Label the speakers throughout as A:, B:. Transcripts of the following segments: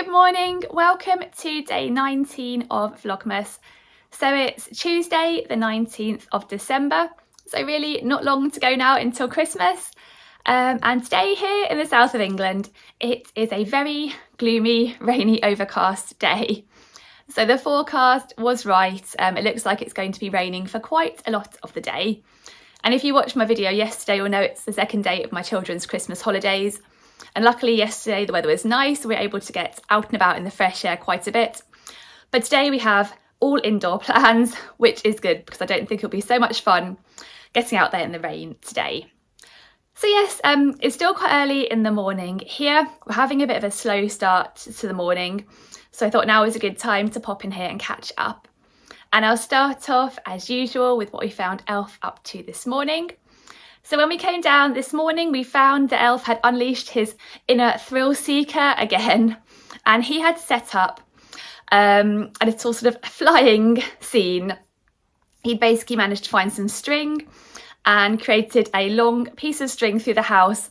A: Good morning, welcome to day 19 of Vlogmas. So it's Tuesday the 19th of December, so really not long to go now until Christmas. And today here in the south of England, it is a very gloomy, rainy, overcast day. So the forecast was right, it looks like it's going to be raining for quite a lot of the day. And if you watched my video yesterday, you'll know it's the second day of my children's Christmas holidays. And luckily yesterday the weather was nice, we were able to get out and about in the fresh air quite a bit. But today we have all indoor plans, which is good because I don't think it'll be so much fun getting out there in the rain today. So yes, it's still quite early in the morning here. We're having a bit of a slow start to the morning. So I thought now was a good time to pop in here and catch up. And I'll start off as usual with what we found Elf up to this morning. So when we came down this morning, we found that Elf had unleashed his inner thrill seeker again, and he had set up a little sort of flying scene. He'd basically managed to find some string and created a long piece of string through the house,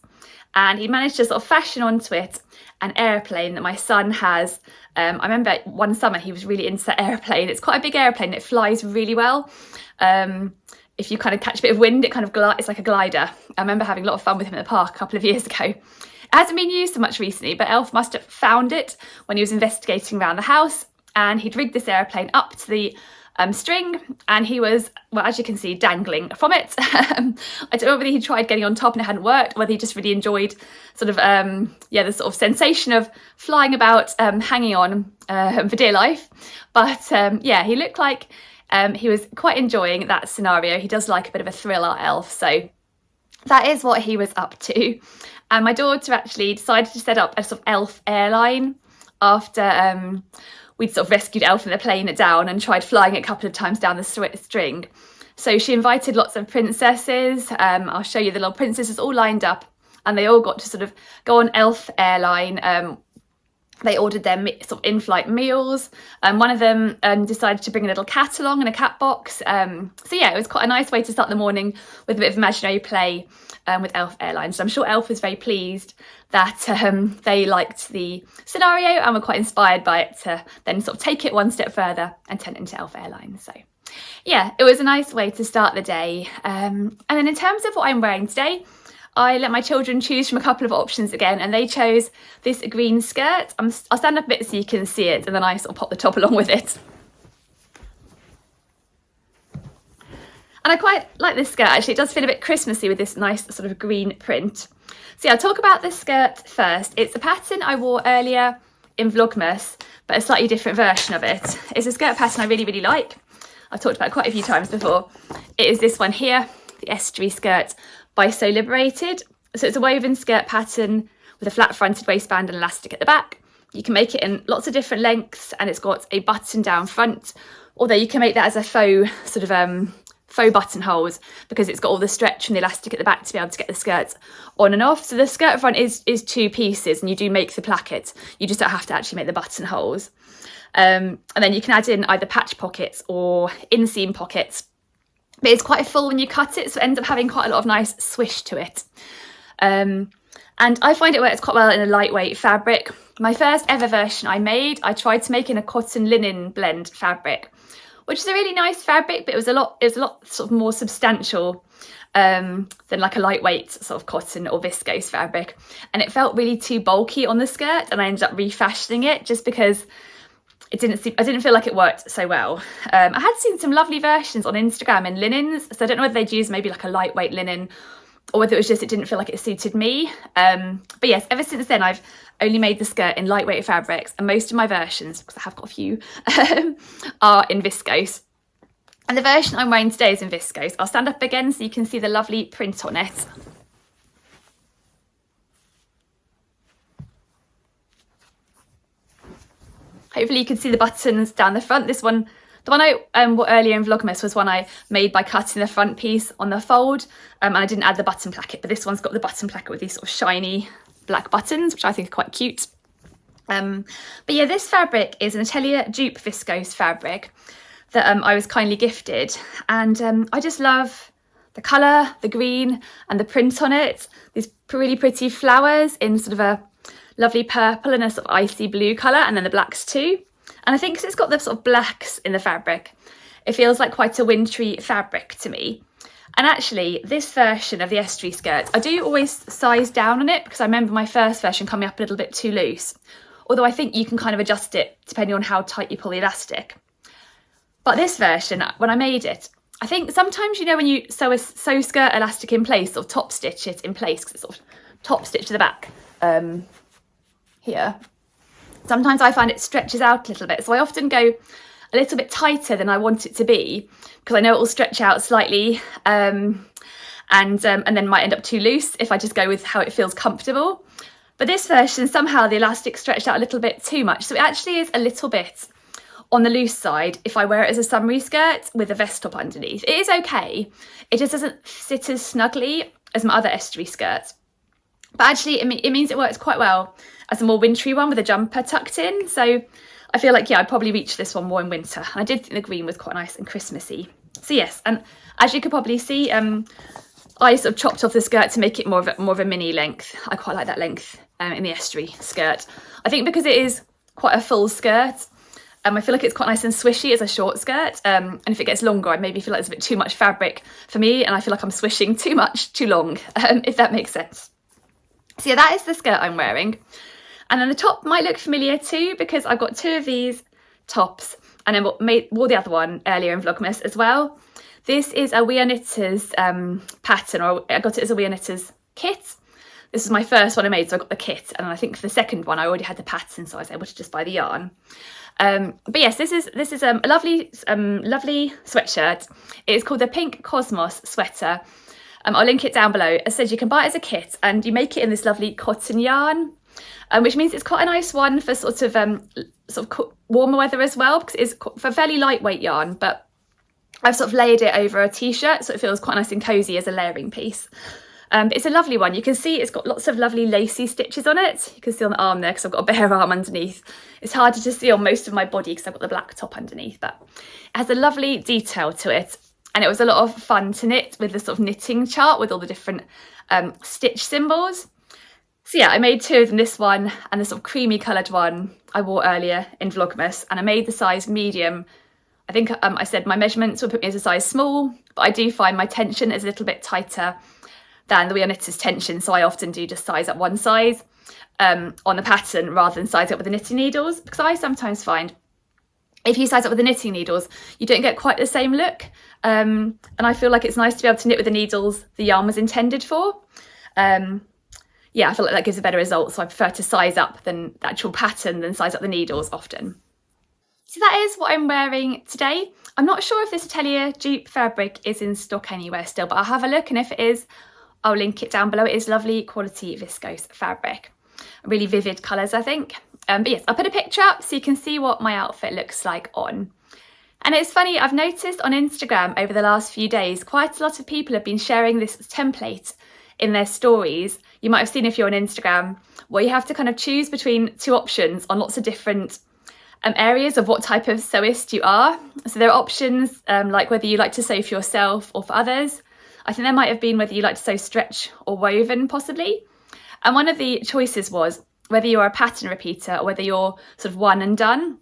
A: and he managed to sort of fashion onto it an airplane that my son has. I remember one summer he was really into that airplane. It's quite a big airplane, it flies really well. If you kind of catch a bit of wind, it kind of it's like a glider. I remember having a lot of fun with him in the park a couple of years ago. It hasn't been used so much recently, but Elf must have found it when he was investigating around the house, and he'd rigged this airplane up to the string, and he was, well, as you can see, dangling from it. I don't know whether he tried getting on top and it hadn't worked, or whether he just really enjoyed sort of, the sort of sensation of flying about, hanging on for dear life. But he looked like he was quite enjoying that scenario. He does like a bit of a thrill, our Elf, so that is what he was up to. And my daughter actually decided to set up a sort of Elf airline after we'd sort of rescued Elf in the plane down and tried flying it a couple of times down the string. So she invited lots of princesses. I'll show you the little princesses all lined up, and they all got to sort of go on Elf airline. They ordered their sort of in-flight meals. One of them decided to bring a little cat along in a cat box. So yeah, it was quite a nice way to start the morning with a bit of imaginary play with Elf Airlines. So I'm sure Elf was very pleased that they liked the scenario and were quite inspired by it to then sort of take it one step further and turn it into Elf Airlines. So yeah, it was a nice way to start the day. And then in terms of what I'm wearing today, I let my children choose from a couple of options again, and they chose this green skirt. I'll stand up a bit so you can see it, and then I sort of pop the top along with it. And I quite like this skirt, actually. It does feel a bit Christmassy with this nice sort of green print. So yeah, I'll talk about this skirt first. It's a pattern I wore earlier in Vlogmas, but a slightly different version of it. It's a skirt pattern I really, really like. I've talked about it quite a few times before. It is this one here, the estuary skirt by So Liberated. So it's a woven skirt pattern with a flat fronted waistband and elastic at the back. You can make it in lots of different lengths, and it's got a button down front, although you can make that as a faux sort of faux buttonholes, because it's got all the stretch from the elastic at the back to be able to get the skirts on and off. So the skirt front is two pieces, and you do make the placket. You just don't have to actually make the buttonholes. And then you can add in either patch pockets or inseam pockets. But it's quite full when you cut it, so it ends up having quite a lot of nice swish to it. And I find it works quite well in a lightweight fabric. My first ever version I made, I tried to make in a cotton linen blend fabric, which is a really nice fabric, but it was a lot sort of more substantial than like a lightweight sort of cotton or viscose fabric. And it felt really too bulky on the skirt, and I ended up refashioning it just because I didn't feel like it worked so well. I had seen some lovely versions on Instagram in linens, so I don't know whether they'd use maybe like a lightweight linen, or whether it was just it didn't feel like it suited me. But yes, ever since then I've only made the skirt in lightweight fabrics, and most of my versions, because I have got a few, are in viscose. And the version I'm wearing today is in viscose. I'll stand up again so you can see the lovely print on it. Hopefully you can see the buttons down the front. This one, the one I wore earlier in Vlogmas was one I made by cutting the front piece on the fold, and I didn't add the button placket, but this one's got the button placket with these sort of shiny black buttons, which I think are quite cute. But yeah, this fabric is an Atelier dupe viscose fabric that I was kindly gifted, and I just love the colour, the green and the print on it. These really pretty flowers in sort of a lovely purple and a sort of icy blue colour, and then the blacks too. And I think because it's got the sort of blacks in the fabric, it feels like quite a wintry fabric to me. And actually, this version of the estuary skirt, I do always size down on it because I remember my first version coming up a little bit too loose. Although I think you can kind of adjust it depending on how tight you pull the elastic. But this version, when I made it, I think sometimes, you know, when you sew skirt elastic in place, or top stitch it in place, because it's sort of top stitch to the back here, sometimes I find it stretches out a little bit. So I often go a little bit tighter than I want it to be, because I know it will stretch out slightly and then might end up too loose if I just go with how it feels comfortable. But this version, somehow the elastic stretched out a little bit too much. So it actually is a little bit on the loose side if I wear it as a summery skirt with a vest top underneath. It is okay. It just doesn't sit as snugly as my other estuary skirts. But actually it means it works quite well as a more wintry one with a jumper tucked in. So I feel like, yeah, I'd probably reach this one more in winter. And I did think the green was quite nice and Christmassy. So yes, and as you could probably see, I sort of chopped off the skirt to make it more of a mini length. I quite like that length in the estuary skirt. I think because it is quite a full skirt, I feel like it's quite nice and swishy as a short skirt. And if it gets longer, I maybe feel like there's a bit too much fabric for me, and I feel like I'm swishing too much, too long, if that makes sense. So yeah, that is the skirt I'm wearing. And then the top might look familiar too, because I've got two of these tops, and then wore the other one earlier in Vlogmas as well. This is a We Are Knitters pattern, or I got it as a We Are Knitters kit. This is my first one I made, so I got the kit, and I think for the second one I already had the pattern, so I was able to just buy the yarn. But yes, this is a lovely sweatshirt. It is called the Pink Cosmos sweater. I'll link it down below. As I said, you can buy it as a kit, and you make it in this lovely cotton yarn, which means it's quite a nice one for sort of warmer weather as well, because it's for fairly lightweight yarn. But I've sort of layered it over a t-shirt, so it feels quite nice and cozy as a layering piece. But it's a lovely one. You can see it's got lots of lovely lacy stitches on it. You can see on the arm there, because I've got a bare arm underneath. It's harder to see on most of my body because I've got the black top underneath, but it has a lovely detail to it. And it was a lot of fun to knit with the sort of knitting chart with all the different stitch symbols. So yeah, I made two of them, this one and the sort of creamy coloured one I wore earlier in Vlogmas, and I made the size medium. I think I said my measurements would put me as a size small, but I do find my tension is a little bit tighter than the We Are Knitters tension, so I often do just size up one size on the pattern rather than size up with the knitting needles, because I sometimes find if you size up with the knitting needles, you don't get quite the same look. And I feel like it's nice to be able to knit with the needles the yarn was intended for. Yeah, I feel like that gives a better result, so I prefer to size up the actual pattern than size up the needles often. So that is what I'm wearing today. I'm not sure if this Atelier dupe fabric is in stock anywhere still, but I'll have a look, and if it is, I'll link it down below. It is lovely quality viscose fabric. Really vivid colours, I think. But yes, I'll put a picture up so you can see what my outfit looks like on. And it's funny, I've noticed on Instagram over the last few days, quite a lot of people have been sharing this template in their stories. You might have seen if you're on Instagram, where you have to kind of choose between two options on lots of different areas of what type of sewist you are. So there are options like whether you like to sew for yourself or for others. I think there might have been whether you like to sew stretch or woven possibly. And one of the choices was whether you're a pattern repeater or whether you're sort of one and done.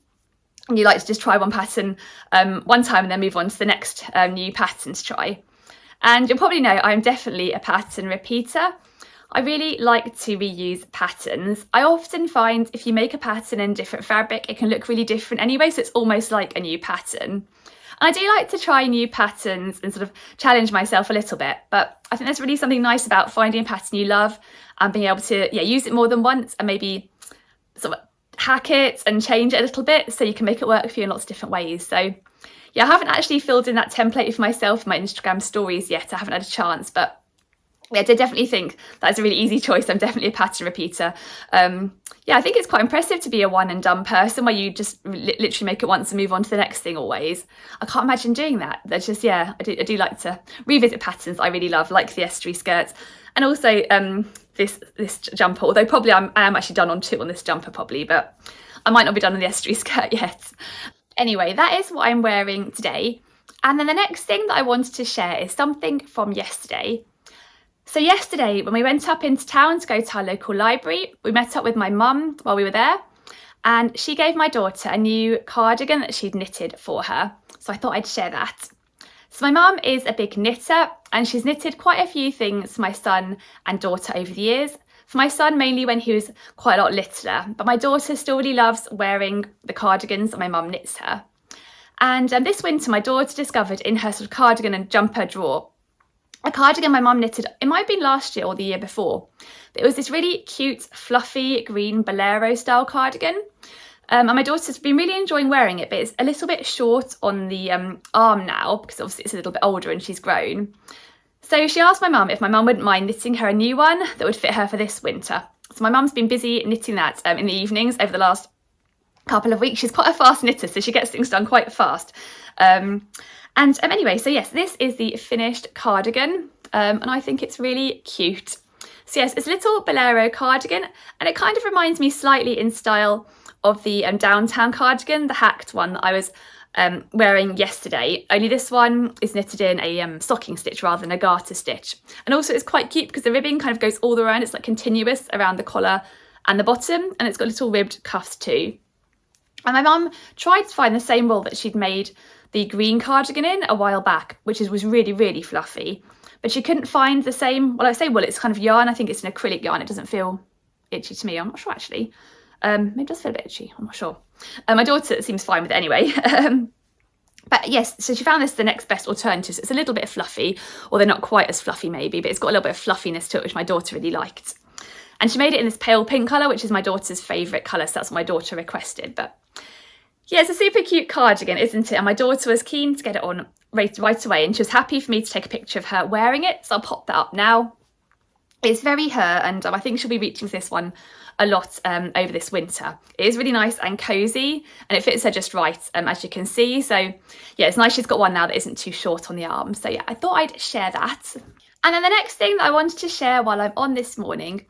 A: And you like to just try one pattern one time and then move on to the next new pattern to try. And you'll probably know I'm definitely a pattern repeater. I really like to reuse patterns. I often find if you make a pattern in different fabric, it can look really different anyway, so it's almost like a new pattern. And I do like to try new patterns and sort of challenge myself a little bit, but I think there's really something nice about finding a pattern you love and being able to use it more than once and maybe sort of hack it and change it a little bit so you can make it work for you in lots of different ways. So yeah, I haven't actually filled in that template for myself in my Instagram stories yet. I haven't had a chance, but yeah, I did definitely think that's a really easy choice. I'm definitely a pattern repeater. Yeah, I think it's quite impressive to be a one and done person where you just literally make it once and move on to the next thing always. I can't imagine doing that. That's just, yeah, I do like to revisit patterns I really love, like the estuary skirts. And also this jumper, although probably I am actually done on two on this jumper probably, but I might not be done on the estuary skirt yet. Anyway, that is what I'm wearing today. And then the next thing that I wanted to share is something from yesterday. So yesterday when we went up into town to go to our local library, we met up with my mum while we were there, and she gave my daughter a new cardigan that she'd knitted for her. So I thought I'd share that. So my mum is a big knitter, and she's knitted quite a few things for my son and daughter over the years. For my son, mainly when he was quite a lot littler, but my daughter still really loves wearing the cardigans that my mum knits her. And this winter, my daughter discovered in her sort of cardigan and jumper drawer a cardigan my mum knitted. It might have been last year or the year before. But it was this really cute, fluffy green bolero style cardigan. And my daughter's been really enjoying wearing it, but it's a little bit short on the arm now because obviously it's a little bit older and she's grown. So she asked my mum if my mum wouldn't mind knitting her a new one that would fit her for this winter. So my mum's been busy knitting that in the evenings over the last couple of weeks. She's quite a fast knitter, so she gets things done quite fast. Anyway, so yes, this is the finished cardigan, and I think it's really cute. So yes, it's a little bolero cardigan, and it kind of reminds me slightly in style of the downtown cardigan, the hacked one that I was wearing yesterday, only this one is knitted in a stocking stitch rather than a garter stitch. And also it's quite cute because the ribbing kind of goes all around, it's like continuous around the collar and the bottom, and it's got little ribbed cuffs too. And my mum tried to find the same wool that she'd made the green cardigan in a while back, which was really, really fluffy. But she couldn't find the same, well, I say wool, it's kind of yarn. I think it's an acrylic yarn. It doesn't feel itchy to me. I'm not sure, actually. Maybe it does feel a bit itchy. I'm not sure. My daughter seems fine with it anyway. But yes, so she found this the next best alternative. It's a little bit fluffy, or they're not quite as fluffy maybe, but it's got a little bit of fluffiness to it, which my daughter really liked. And she made it in this pale pink colour, which is my daughter's favourite colour, so that's what my daughter requested. But yeah, it's a super cute cardigan, isn't it? And my daughter was keen to get it on right away, and she was happy for me to take a picture of her wearing it, so I'll pop that up now. It's very her, and I think she'll be reaching for this one a lot over this winter. It is really nice and cosy, and it fits her just right, as you can see. So yeah, it's nice she's got one now that isn't too short on the arm. So yeah, I thought I'd share that. And then the next thing that I wanted to share while I'm on this morning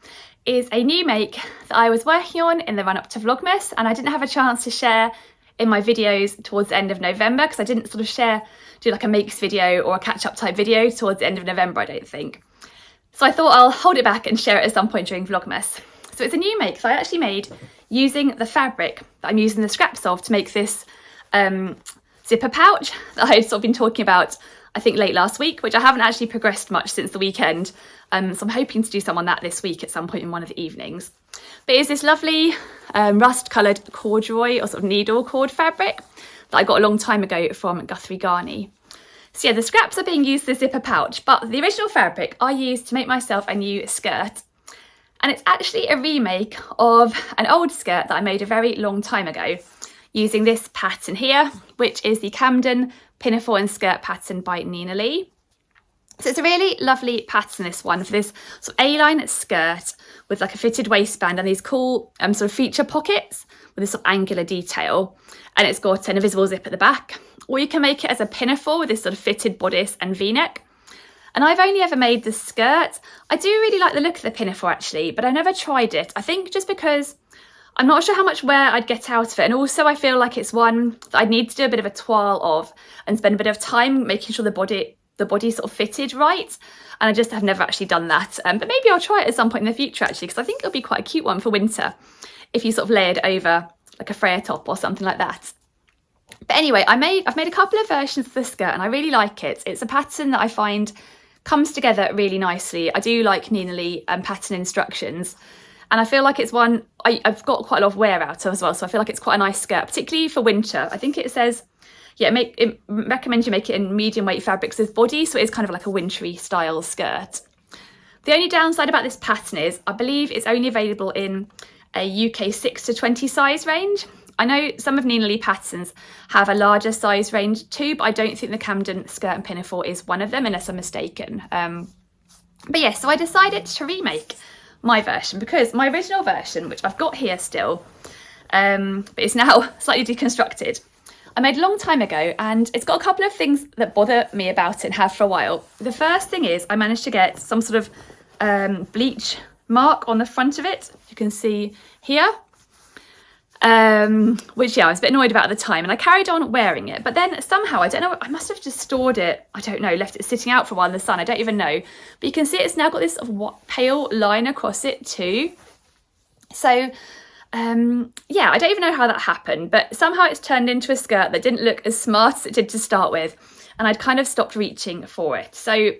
A: is a new make that I was working on in the run up to Vlogmas, and I didn't have a chance to share in my videos towards the end of November because I didn't sort of do like a makes video or a catch-up type video towards the end of November, I don't think. So I thought I'll hold it back and share it at some point during Vlogmas. So it's a new make that I actually made using the fabric that I'm using the scraps of to make this zipper pouch that I'd sort of been talking about, I think late last week, which I haven't actually progressed much since the weekend. So I'm hoping to do some on that this week at some point in one of the evenings. But it's this lovely rust coloured corduroy or sort of needle cord fabric that I got a long time ago from Guthrie Garney. So yeah, the scraps are being used for the zipper pouch, but the original fabric I used to make myself a new skirt. And it's actually a remake of an old skirt that I made a very long time ago using this pattern here, which is the Camden Pinafore and Skirt pattern by Nina Lee. So it's a really lovely pattern, this one, for this sort of A-line skirt with like a fitted waistband and these cool sort of feature pockets with this sort of angular detail. And it's got an invisible zip at the back. Or you can make it as a pinafore with this sort of fitted bodice and v-neck. And I've only ever made the skirt. I do really like the look of the pinafore actually, but I never tried it. I think just because I'm not sure how much wear I'd get out of it. And also I feel like it's one that I'd need to do a bit of a toile of and spend a bit of time making sure the body sort of fitted right. And I just have never actually done that. But maybe I'll try it at some point in the future actually, because I think it'll be quite a cute one for winter if you sort of lay it over like a Freya top or something like that. But anyway, I've made a couple of versions of the skirt and I really like it. It's a pattern that I find comes together really nicely. I do like Nina Lee pattern instructions, and I feel like it's one I've got quite a lot of wear out of as well, so I feel like it's quite a nice skirt, particularly for winter. I think it says, yeah, it recommends you make it in medium weight fabrics with body, so it is kind of like a wintry style skirt. The only downside about this pattern is I believe it's only available in a UK 6 to 20 size range. I know some of Nina Lee patterns have a larger size range too, but I don't think the Camden Skirt and Pinafore is one of them, unless I'm mistaken. But yeah, so I decided to remake my version because my original version, which I've got here still, but it's now slightly deconstructed, I made a long time ago, and it's got a couple of things that bother me about it and have for a while. The first thing is I managed to get some sort of bleach mark on the front of it, you can see here. which yeah, I was a bit annoyed about at the time, and I carried on wearing it. But then somehow, I don't know, I must have just stored it, I don't know, left it sitting out for a while in the sun, I don't even know. But you can see it's now got this sort of pale line across it too. So yeah, I don't even know how that happened, but somehow it's turned into a skirt that didn't look as smart as it did to start with, and I'd kind of stopped reaching for it. So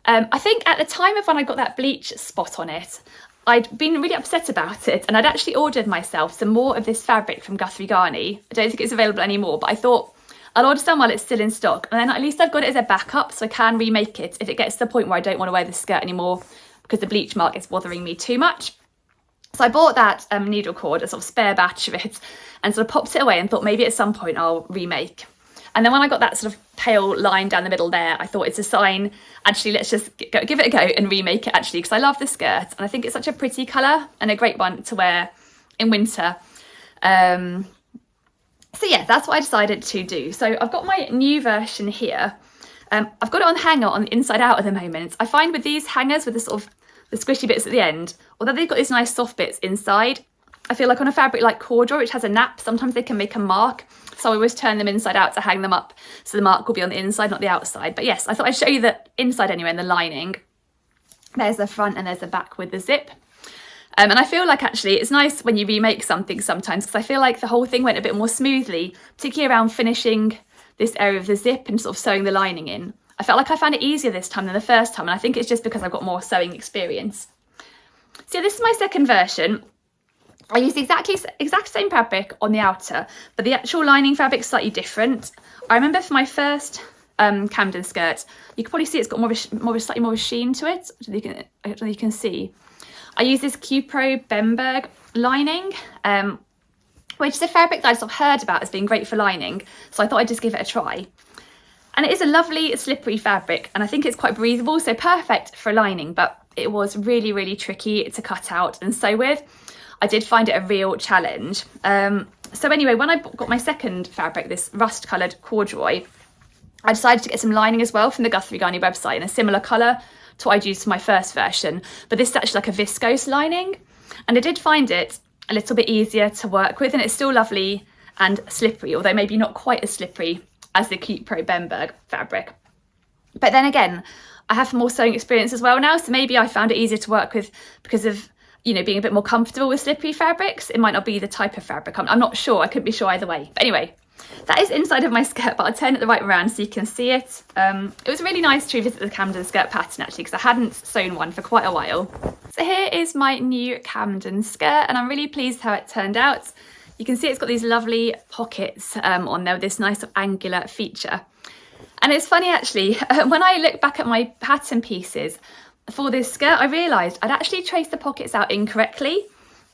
A: I think at the time of when I got that bleach spot on it, I'd been really upset about it, and I'd actually ordered myself some more of this fabric from Guthrie Ghani. I don't think it's available anymore, but I thought I'll order some while it's still in stock, and then at least I've got it as a backup so I can remake it if it gets to the point where I don't want to wear this skirt anymore because the bleach mark is bothering me too much. So I bought that needle cord, a sort of spare batch of it, and sort of popped it away and thought maybe at some point I'll remake. And then when I got that sort of pale line down the middle there, I thought it's a sign, actually, let's just give it a go and remake it, actually, because I love the skirt and I think it's such a pretty colour and a great one to wear in winter. So yeah, that's what I decided to do. So I've got my new version here. I've got it on hanger on the inside out at the moment. I find with these hangers with the sort of the squishy bits at the end, although they've got these nice soft bits inside, I feel like on a fabric like corduroy, which has a nap, sometimes they can make a mark. So I always turn them inside out to hang them up, so the mark will be on the inside, not the outside. But yes, I thought I'd show you the inside anyway, and the lining. There's the front and there's the back with the zip. And I feel like actually it's nice when you remake something sometimes, because I feel like the whole thing went a bit more smoothly, particularly around finishing this area of the zip and sort of sewing the lining in. I felt like I found it easier this time than the first time, and I think it's just because I've got more sewing experience. So yeah, this is my second version. I used the exact same fabric on the outer, but the actual lining fabric is slightly different. I remember for my first Camden skirt, you can probably see it's got slightly more of a sheen to it. I don't know if you can see. I used this Q-Pro Bemberg lining, which is a fabric that I sort of heard about as being great for lining, so I thought I'd just give it a try. And it is a lovely slippery fabric, and I think it's quite breathable, so perfect for lining, but it was really, really tricky to cut out and sew with. I did find it a real challenge. So anyway, when I got my second fabric, this rust coloured corduroy, I decided to get some lining as well from the Guthrie Ghani website in a similar colour to what I'd used for my first version. But this is actually like a viscose lining, and I did find it a little bit easier to work with, and it's still lovely and slippery, although maybe not quite as slippery as the Q-Pro Bemberg fabric. But then again, I have more sewing experience as well now, so maybe I found it easier to work with because of, you know, being a bit more comfortable with slippery fabrics. It might not be the type of fabric. I'm not sure. I couldn't be sure either way. But anyway, that is inside of my skirt, but I'll turn it the right way around so you can see it. It was really nice to revisit the Camden skirt pattern, actually, because I hadn't sewn one for quite a while. So here is my new Camden skirt, and I'm really pleased how it turned out. You can see it's got these lovely pockets on there with this nice sort of angular feature. And it's funny, actually, when I look back at my pattern pieces for this skirt, I realised I'd actually traced the pockets out incorrectly.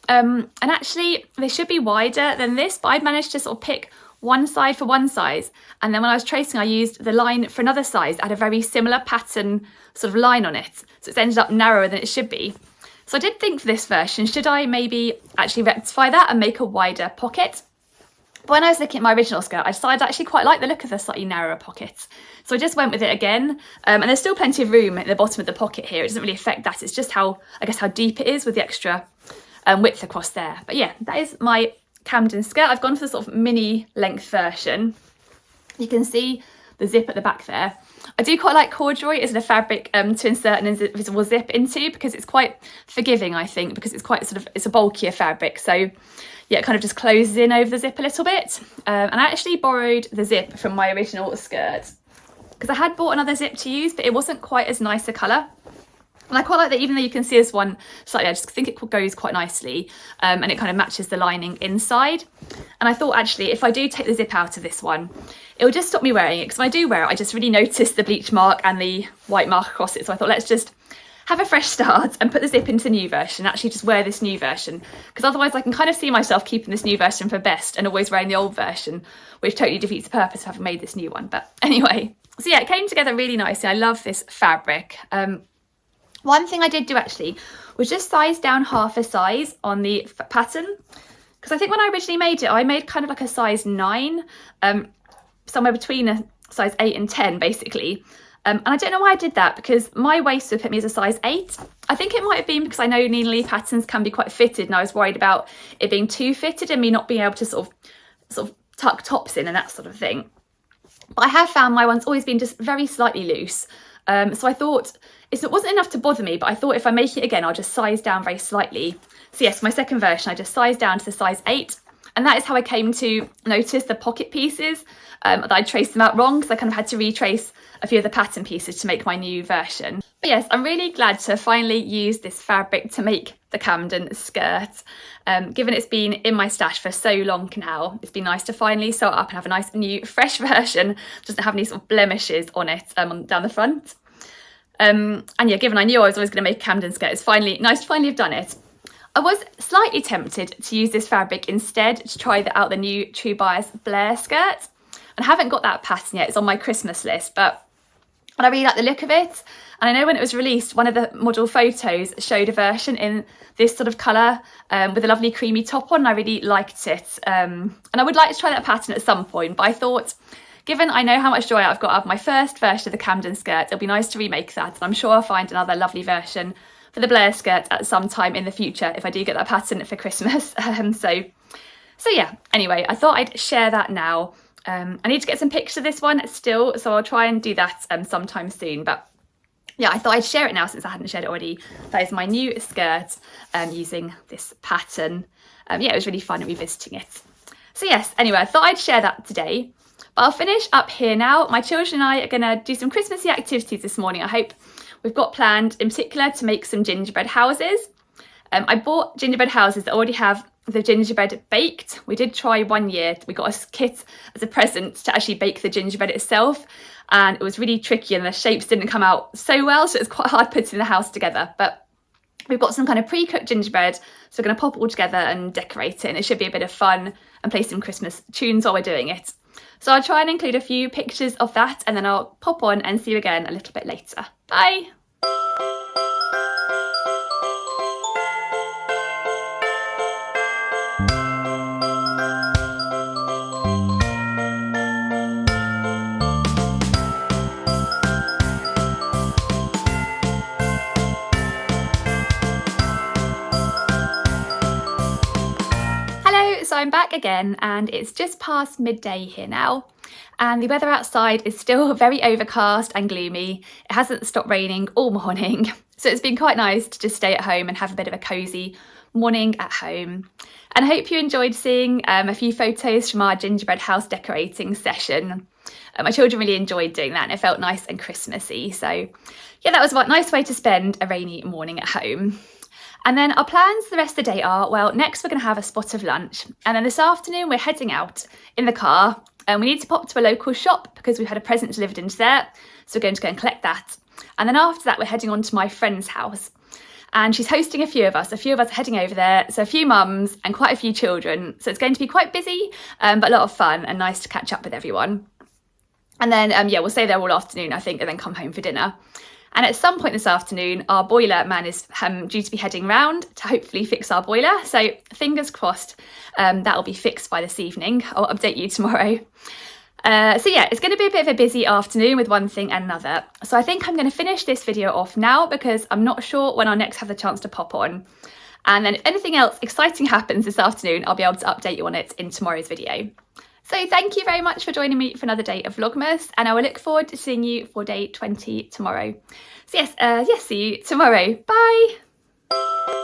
A: And actually, they should be wider than this, but I'd managed to sort of pick one side for one size. And then when I was tracing, I used the line for another size that had a very similar pattern sort of line on it. So it's ended up narrower than it should be. So I did think for this version, should I maybe actually rectify that and make a wider pocket? But when I was looking at my original skirt, I decided I actually quite like the look of the slightly narrower pockets. So I just went with it again. And there's still plenty of room at the bottom of the pocket here. It doesn't really affect that. It's just how, I guess, how deep it is with the extra width across there. But yeah, that is my Camden skirt. I've gone for the sort of mini length version. You can see the zip at the back there. I do quite like corduroy as a fabric to insert an invisible zip into, because it's quite forgiving, I think, because it's quite sort of, it's a bulkier fabric. So yeah, it kind of just closes in over the zip a little bit. And I actually borrowed the zip from my original skirt because I had bought another zip to use, but it wasn't quite as nice a colour. And I quite like that, even though you can see this one slightly, I just think it goes quite nicely, and it kind of matches the lining inside. And I thought, actually, if I do take the zip out of this one, it will just stop me wearing it, because when I do wear it, I just really notice the bleach mark and the white mark across it. So I thought, let's just have a fresh start and put the zip into the new version, actually just wear this new version, because otherwise I can kind of see myself keeping this new version for best and always wearing the old version, which totally defeats the purpose of having made this new one. But anyway, so yeah, it came together really nicely. I love this fabric. One thing I did do actually was just size down half a size on the pattern, because I think when I originally made it, I made kind of like a size 9, somewhere between a size 8 and 10 basically. And I don't know why I did that, because my waist would put me as a size 8. I think it might have been because I know needle leaf patterns can be quite fitted, and I was worried about it being too fitted and me not being able to sort of tuck tops in and that sort of thing. But I have found my one's always been just very slightly loose. So I thought it wasn't enough to bother me, but I thought if I make it again, I'll just size down very slightly. So yes, my second version, I just sized down to the size 8. And that is how I came to notice the pocket pieces, that I traced them out wrong, because I kind of had to retrace a few of the pattern pieces to make my new version. But yes, I'm really glad to finally use this fabric to make the Camden skirt. Given it's been in my stash for so long now, it's been nice to finally sew it up and have a nice new fresh version, doesn't have any sort of blemishes on it down the front. And yeah, given I knew I was always going to make a Camden skirt, it's nice to finally have done it. I was slightly tempted to use this fabric instead to try out the new True Bias Blair skirt. And I haven't got that pattern yet, it's on my Christmas list, but I really like the look of it. And I know when it was released, one of the model photos showed a version in this sort of colour with a lovely creamy top on, and I really liked it. And I would like to try that pattern at some point, but I thought, given I know how much joy I've got out of my first version of the Camden skirt, it'll be nice to remake that. And I'm sure I'll find another lovely version for the Blair skirt at some time in the future if I do get that pattern for Christmas. So yeah, anyway, I thought I'd share that now. I need to get some pictures of this one still, so I'll try and do that sometime soon. But yeah, I thought I'd share it now since I hadn't shared it already. That is my new skirt using this pattern. Yeah, it was really fun revisiting it. So yes, anyway, I thought I'd share that today. But I'll finish up here now. My children and I are going to do some Christmassy activities this morning, I hope. We've got planned in particular to make some gingerbread houses. I bought gingerbread houses that already have the gingerbread baked. We did try one year. We got a kit as a present to actually bake the gingerbread itself, and it was really tricky and the shapes didn't come out so well, so it was quite hard putting the house together. But we've got some kind of pre-cooked gingerbread, so we're going to pop it all together and decorate it, and it should be a bit of fun and play some Christmas tunes while we're doing it. So I'll try and include a few pictures of that, and then I'll pop on and see you again a little bit later. Bye! So I'm back again, and it's just past midday here now, and the weather outside is still very overcast and gloomy. It hasn't stopped raining all morning, so it's been quite nice to just stay at home and have a bit of a cosy morning at home. And I hope you enjoyed seeing a few photos from our gingerbread house decorating session. My children really enjoyed doing that, and it felt nice and Christmassy. So yeah, that was a nice way to spend a rainy morning at home. And then our plans the rest of the day are, well, next we're going to have a spot of lunch. And then this afternoon we're heading out in the car, and we need to pop to a local shop because we've had a present delivered into there. So we're going to go and collect that. And then after that, we're heading on to my friend's house. And she's hosting a few of us. A few of us are heading over there. So a few mums and quite a few children. So it's going to be quite busy, but a lot of fun and nice to catch up with everyone. And then, yeah, we'll stay there all afternoon, I think, and then come home for dinner. And at some point this afternoon, our boiler man is due to be heading round to hopefully fix our boiler. So fingers crossed that'll be fixed by this evening. I'll update you tomorrow. So yeah, it's going to be a bit of a busy afternoon with one thing and another. So I think I'm going to finish this video off now because I'm not sure when I'll next have the chance to pop on. And then if anything else exciting happens this afternoon, I'll be able to update you on it in tomorrow's video. So thank you very much for joining me for another day of Vlogmas, and I will look forward to seeing you for day 20 tomorrow. So yes, see you tomorrow. Bye!